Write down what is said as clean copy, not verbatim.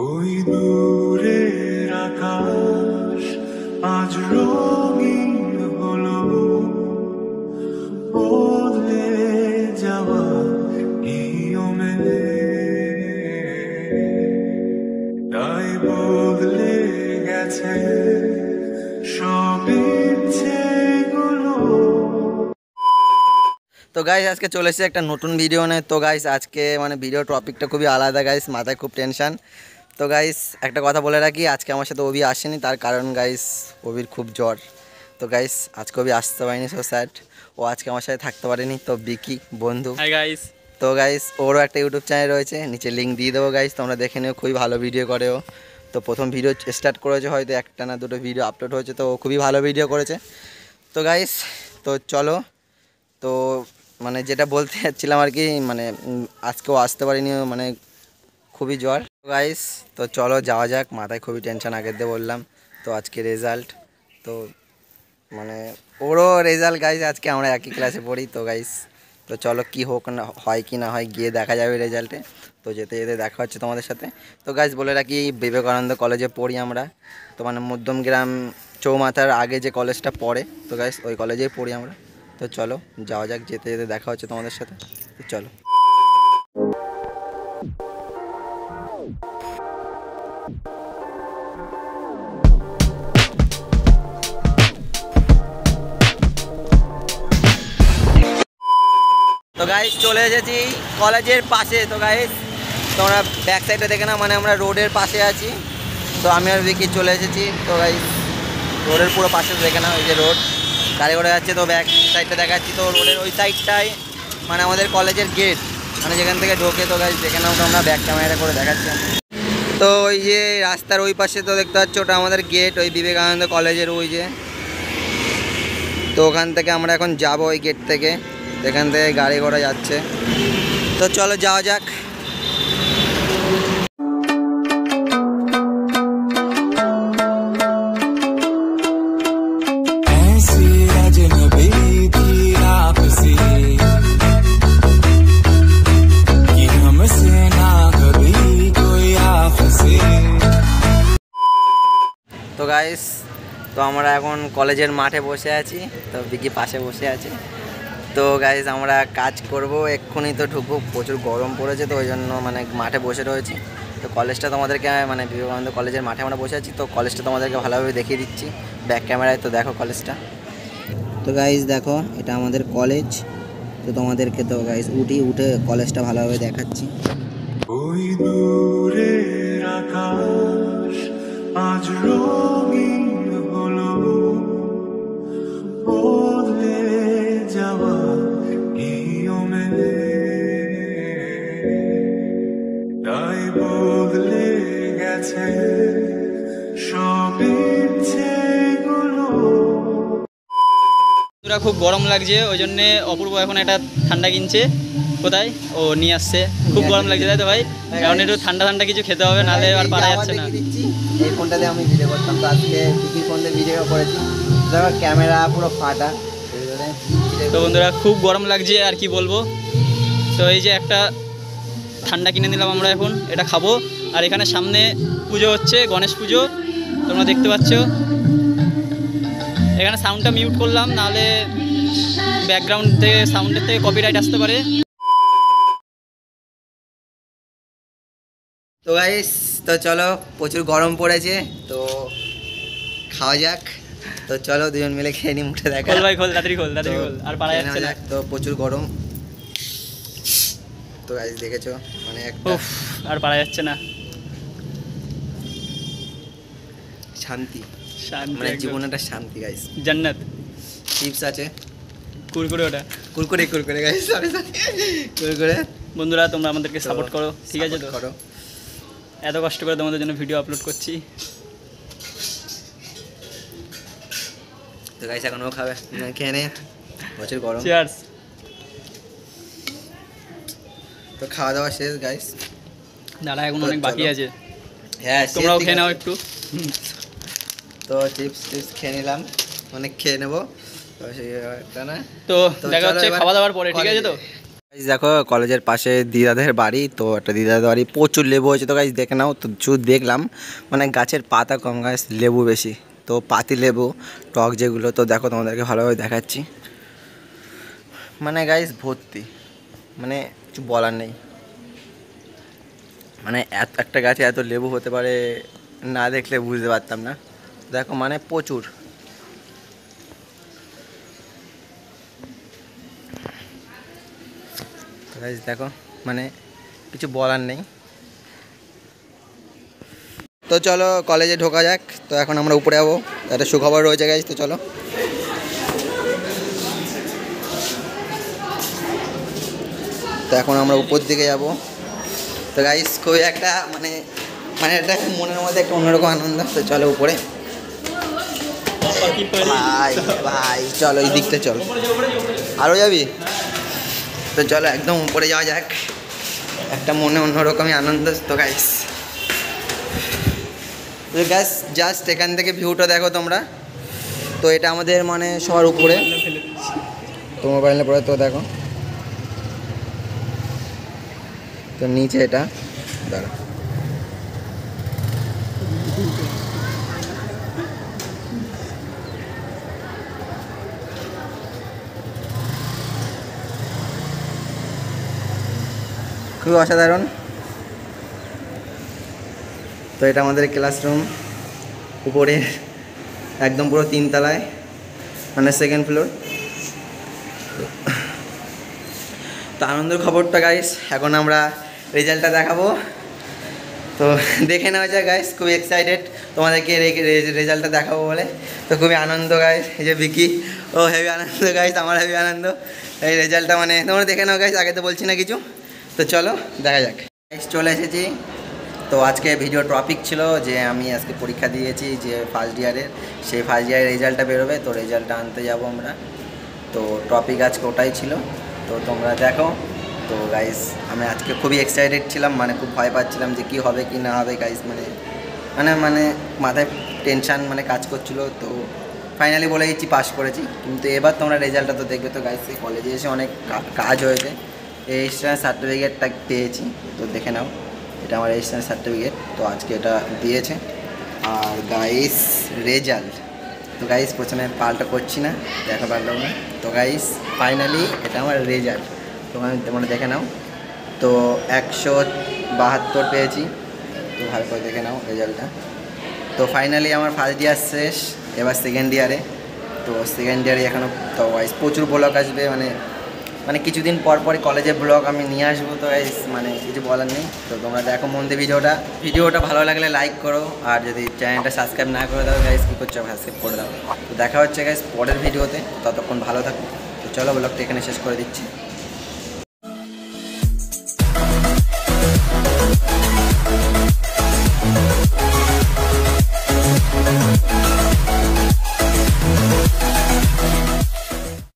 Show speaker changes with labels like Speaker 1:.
Speaker 1: ওই দূরের আকাশ আজ রঙিন হলো, বদলে যাওয়া নিয়মে তাই বদলে গেছে সব ইচ্ছেগুলো।
Speaker 2: তো গাইস আজকে চলে এসেছে একটা নতুন ভিডিও নিয়ে। তো গাইস আজকে মানে ভিডিও টপিকটা খুবই আলাদা গাইস, মাথায় খুব টেনশন। তো গাইস একটা কথা বলে রাখি, আজকে আমার সাথে অভি আসেনি, তার কারণ গাইস অভির খুব জ্বর। তো গাইস আজকে অভি আসতে পারেনি, সো স্যাড। ও আজকে আমার সাথে থাকতে পারেনি। তো বিকি বন্ধু,
Speaker 3: হাই গাইস।
Speaker 2: তো গাইস ওরও একটা ইউটিউব চ্যানেল রয়েছে, নিচে লিঙ্ক দিয়ে দেবো গাইস, তোমরা দেখে নিও, খুবই ভালো ভিডিও করে ও। তো প্রথম ভিডিও স্টার্ট করেছে, হয়তো একটা না দুটো ভিডিও আপলোড হয়েছে, তো ও খুবই ভালো ভিডিও করেছে। তো গাইস তো চলো, তো মানে যেটা বলতে যাচ্ছিলাম আর কি, মানে আজকেও আসতে পারিনি, মানে খুবই জ্বর গাইস। তো চলো যাওয়া যাক, মাথায় খুবই টেনশন, আগের দিয়ে বললাম। তো আজকে রেজাল্ট, তো মানে ওরও রেজাল্ট গাইস, আজকে আমরা একই ক্লাসে পড়ি। তো গাইস তো চলো কি হোক না হয় কি না হয় গিয়ে দেখা যাবে রেজাল্টে। তো যেতে যেতে দেখা হচ্ছে তোমাদের সাথে। তো গাইস বলে রাখি বিবেকানন্দ কলেজে পড়ি আমরা, তো মানে মধ্যমগ্রাম চৌমাথার আগে যে কলেজটা পড়ে, তো গাইস ওই কলেজেই পড়ি আমরা। তো চলো যাওয়া যাক, যেতে যেতে দেখা হচ্ছে তোমাদের সাথে। তো চলো। তো গাইস চলে এসেছি কলেজের পাশে। তো গাইস তোমরা ব্যাক সাইডে দেখে না, মানে আমরা রোডের পাশে আছি। তো আমি আর বিকি চলে এসেছি। তো গাইস রোডের পুরো পাশে দেখে না, ওই যে রোড, গাড়ি ঘোড়া যাচ্ছে। তো ব্যাক সাইডটা দেখাচ্ছি, তো রোডের ওই সাইডটাই মানে আমাদের কলেজের গেট, মানে যেখান থেকে ঢোকে। তো গাইস দেখে নাও, তো আমরা ব্যাক ক্যামেরা করে দেখাচ্ছি। তো ওই যে রাস্তার ওই পাশে তো দেখতে পাচ্ছ, ওটা আমাদের গেট, ওই বিবেকানন্দ কলেজের ওই যে। তো ওখান থেকে আমরা এখন যাবো ওই গেট থেকে, এখান থেকে গাড়ি ঘোড়া যাচ্ছে। তো চলো যাওয়া যাক। তো গাইস তো আমরা এখন কলেজের মাঠে বসে আছি, তো বিকি পাশে বসে আছে। তো গাইস আমরা কাজ করব, এক্ষুনি তো ঢুকবো, প্রচুর গরম পড়েছে, তো ওই জন্য মানে মাঠে বসে রয়েছি। তো কলেজটা তোমাদেরকে মানে বিবেকানন্দ কলেজের মাঠে আমরা বসে আছি। তো কলেজটা তোমাদেরকে ভালোভাবে দেখিয়ে দিচ্ছি ব্যাক ক্যামেরায়। তো দেখো কলেজটা। তো গাইস দেখো এটা আমাদের কলেজ। তো তোমাদেরকে তো গাইস উঠে কলেজটা ভালোভাবে দেখাচ্ছি।
Speaker 1: ওই দূরের আকাশ আজ রঙিন হলো, বদলে যাওয়া নিয়মে তাই বদলে গেছে সব ইচ্ছেগুলো।
Speaker 3: খুব গরম লাগছে, ওই জন্যে অপূর্ব এখন একটা ঠান্ডা কিনছে। কোথায় ও নিয়ে আসছে, খুব গরম লাগছে তাই তো ভাই, এখন একটু ঠান্ডা ঠান্ডা কিছু খেতে হবে, নাহলে আর পারা যাচ্ছে না।
Speaker 2: এই ফোনটা দিয়ে আমি ভিডিও করতাম, তো আজকে বিকির ফোন দিয়ে ভিডিও করেছি, ক্যামেরা পুরো ফাটা।
Speaker 3: তো বন্ধুরা খুব গরম লাগছে, আর কি বলবো। তো এই যে একটা ঠান্ডা কিনে নিলাম আমরা, এখন এটা খাবো। আর এখানে সামনে পুজো হচ্ছে, গণেশ পুজো, তোমরা দেখতে পাচ্ছ। এখানে সাউন্ডটা মিউট করলাম, নাহলে ব্যাকগ্রাউন্ড থেকে সাউন্ডের থেকে কপিরাইট আসতে পারে।
Speaker 2: তো গাইস তো চলো, প্রচুর গরম পড়েছে, তো খাওয়া যাক। তো চলো দুজন মিলে খেয়ে নি, মুখে দেখা।
Speaker 3: খোল ভাই খোল, তাড়াতাড়ি খোল, তাড়াতাড়ি খোল, আর পারা যাচ্ছে না।
Speaker 2: তো প্রচুর গরম। তো গাইস দেখেছো মানে একটা
Speaker 3: আর পারা যাচ্ছে না।
Speaker 2: শান্তি,
Speaker 3: শান্তি,
Speaker 2: মানে জীবনে একটা শান্তি গাইস।
Speaker 3: জান্নাত।
Speaker 2: চিপস আছে,
Speaker 3: কুরকুরে, ওটা
Speaker 2: কুরকুরে গাইস, সরি কুরকুরে।
Speaker 3: বন্ধুরা তোমরা আমাদেরকে সাপোর্ট করো, ঠিক আছে তো?
Speaker 2: করো,
Speaker 3: এত কষ্ট করে তোমাদের জন্য ভিডিও আপলোড করছি।
Speaker 2: তো গাইস এখন ও খাবে, খেয়ে নে, প্রচুর গরম।
Speaker 3: চিয়ার্স।
Speaker 2: তো খাওয়া দাওয়া শেষ গাইস,
Speaker 3: দাঁড়া এখন অনেক বাকি আছে।
Speaker 2: হ্যাঁ
Speaker 3: তোমরাও খেয়ে নাও একটু।
Speaker 2: তো চিপস খেয়ে নিলাম, অনেক খেয়ে নেবো। তো দেখা হচ্ছে
Speaker 3: খাওয়া দাওয়ার পরে, ঠিক আছে তো?
Speaker 2: গাইস দেখো কলেজের পাশে দিদাদের বাড়ি, তো একটা দিদাদের বাড়ি প্রচুর লেবু হয়েছে। তো গাইস দেখে নাও, তো শুধু দেখলাম মানে গাছের পাতা কম গাছ, লেবু বেশি। তো পাতি লেবু টক যেগুলো, তো দেখো তোমাদেরকে ভালোভাবে দেখাচ্ছি। মানে গাইস ভর্তি, মানে কিছু বলার নেই। মানে এত একটা গাছে এত লেবু হতে পারে না দেখলে বুঝতে পারতাম না। দেখো মানে প্রচুর। গাইস দেখো মানে কিছু বলার নেই। তো চলো কলেজে ঢোকা যাক। তো এখন আমরা উপরে যাবো, একটা সুখবর রয়েছে গাইস, তো চলো। তো এখন আমরা উপর দিকে যাব। তো গাইস খুবই একটা মানে মানে এটা মনের মধ্যে একটা অন্যরকম আনন্দ। তো চলো উপরে ভাই ভাই, চলো এই দিকটা চলো, আরও যাবি? তো চলো একদম উপরে যাওয়া যাক, একটা মনে অন্যরকমই আনন্দ। তো গাইস জাস্ট এখান থেকে ভিউটা দেখো তোমরা। তো এটা আমাদের মানে সবার উপরে, তো মোবাইলে পড়ে তো দেখো। তো নিচে এটা দাঁড়া, খুবই অসাধারণ। তো এটা আমাদের ক্লাসরুম, উপরে একদম পুরো 3 তলায়, মানে 2nd ফ্লোর। তো আনন্দের খবরটা গাইস, এখন আমরা রেজাল্টটা দেখাবো। তো দেখে নেওয়া যায় গাইস, খুবই এক্সাইটেড তোমাদেরকে রেজাল্টটা দেখাবো বলে। তো খুবই আনন্দ গাইস, এই যে বিকি, ও হেভি আনন্দ গাইস, আমার হেভি আনন্দ এই রেজাল্টটা। মানে তোমরা দেখে নাও গাইস, আগে তো বলছি না কিছু। তো চলো দেখা যাক। গাইস চলে এসেছি। তো আজকে ভিডিও টপিক ছিল যে আমি আজকে পরীক্ষা দিয়েছি যে ফার্স্ট ইয়ারের, সেই ফার্স্ট ইয়ারের রেজাল্টটা বেরোবে, তো রেজাল্টটা আনতে যাব আমরা। তো টপিক আজকে ওটাই ছিল, তো তোমরা দেখো। তো গাইস আমি আজকে খুবই এক্সাইটেড ছিলাম, মানে খুব ভয় পাচ্ছিলাম যে কী হবে কি না হবে গাইস, মানে মানে মানে মাথায় টেনশান মানে কাজ করছিলো। তো ফাইনালি বলে দিচ্ছি পাস করেছি। কিন্তু এবার তোমরা রেজাল্টটা তো দেখবে। তো গাইস কলেজে এসে অনেক কাজ হয়েছে, রেজিস্ট্রেশন সার্টিফিকেটটা পেয়েছি, তো দেখে নাও এটা আমার রেজিস্ট্রেশন সার্টিফিকেট। তো আজকে এটা দিয়েছে। আর গাইস রেজাল্ট, তো গাইস প্রথমে পাল্টা করছি না, দেখা পারলাম না। তো গাইস ফাইনালি এটা আমার রেজাল্ট, তোমরা দেখে নাও। তো 172 পেয়েছি। তো ভালো করে দেখে নাও রেজাল্টটা। তো ফাইনালি আমার ফার্স্ট ইয়ার শেষ, এবার 2nd ইয়ারে। তো 2nd ইয়ারে এখনও তো গাইস প্রচুর ব্লগ আসবে, মানে মানে কিছুদিন পর পরই কলেজের ব্লগ আমি নিয়ে আসবো। তো গাইস মানে কিছু বলার নেই। তো তোমরা দেখো মন দিয়ে ভিডিওটা ভালো লাগলে লাইক করো, আর যদি চ্যানেলটা সাবস্ক্রাইব না করে দাও গাইস কী করছো, সাবস্ক্রাইব করে দাও। তো দেখা হচ্ছে গাইস পরের ভিডিওতে, ততক্ষণ ভালো থাকো। তো চলো ব্লগটা এখানে শেষ করে দিচ্ছি।